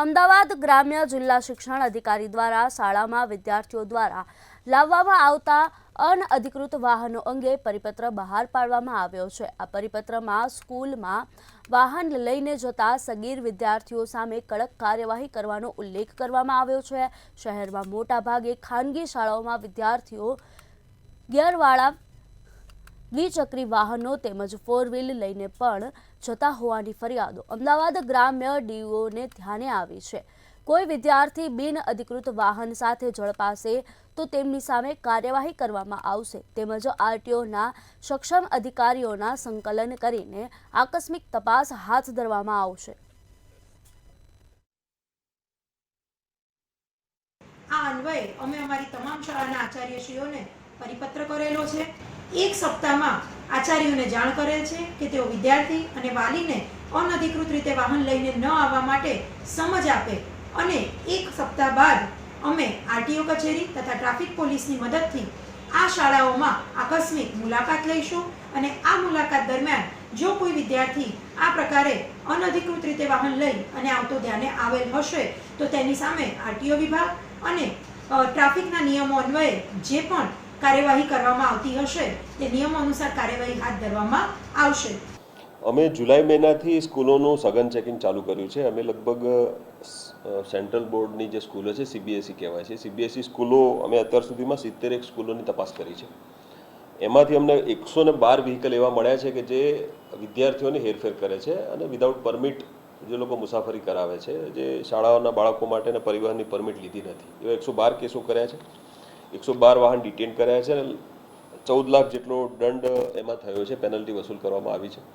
અમદાવાદ ગ્રામ્ય જિલ્લા શિક્ષણ અધિકારી દ્વારા શાળામાં વિદ્યાર્થીઓ દ્વારા લાવવામાં આવતા અનઅધિકૃત વાહનો અંગે પરિપત્ર બહાર પાડવામાં આવ્યો છે। આ પરિપત્રમાં સ્કૂલમાં વાહન લઈને જતા સગીર વિદ્યાર્થીઓ સામે કડક કાર્યવાહી કરવાનો ઉલ્લેખ કરવામાં આવ્યો છે। શહેરમાં મોટાભાગે ખાનગી શાળાઓમાં વિદ્યાર્થીઓ ગિયરવાળા દ્વિચક્રી વાહનો તેમજ ફોર વ્હીલ લઈને પણ જતા હોવાની ફરિયાદો અમદાવાદ ગ્રામ્ય ડીઓને ધ્યાને આવી છે। કોઈ વિદ્યાર્થી બિન અધિકૃત વાહન સાથે ઝડપાશે તો તેમની સામે કાર્યવાહી કરવામાં આવશે તેમજ આરટીઓના સક્ષમ અધિકારીઓના સંકલન કરીને આકસ્મિક તપાસ હાથ ધરવામાં આવશે। આ અન્વયે અમે અમારી તમામ શાળાના આચાર્યશ્રીઓને પરિપત્ર કરેલો છે। એક સપ્તાહમાં આચાર્યોને જાણ કરેલ છે કે તેઓ વિદ્યાર્થી અને વાલીને અનધિકૃત રીતે વાહન લઈને ન આવવા માટે સમજ આપે અને એક સપ્તાહ બાદ અમે આરટીઓ કચેરી તથા ટ્રાફિક પોલીસની મદદથી આ શાળાઓમાં આકસ્મિક મુલાકાત લઈશું અને આ મુલાકાત દરમિયાન જો કોઈ વિદ્યાર્થી આ પ્રકારે અનધિકૃત રીતે વાહન લઈ અને આવતો ધ્યાને આવેલ હશે તો તેની સામે આરટીઓ વિભાગ અને ટ્રાફિકના નિયમો અન્વયે જે પણ કાર્યવાહી કરવામાં આવતી હશે તે નિયમો અનુસાર કાર્યવાહી હાથ ધરવામાં આવશે। અમે જુલાઈ મહિનાથી સ્કૂલોનું સઘન ચેકિંગ ચાલુ કર્યું છે। અમે લગભગ સેન્ટ્રલ બોર્ડની જે સ્કૂલો છે સીબીએસઈ કહેવાય છે, સીબીએસઈ સ્કૂલો અમે અત્યાર સુધીમાં 71 સ્કૂલોની તપાસ કરી છે। એમાંથી અમને 112 વ્હીકલ એવા મળ્યા છે કે જે વિદ્યાર્થીઓને હેરફેર કરે છે અને વિધાઉટ પરમિટ જે લોકો મુસાફરી કરાવે છે, જે શાળાઓના બાળકો માટેના પરિવહનની પરમિટ લીધી નથી, એવા 112 કેસો કર્યા છે। 112 વાહન ડિટેન કર્યા છે અને 14 લાખ જેટલો દંડ એમાં થયો છે, પેનલ્ટી વસૂલ કરવામાં આવી છે।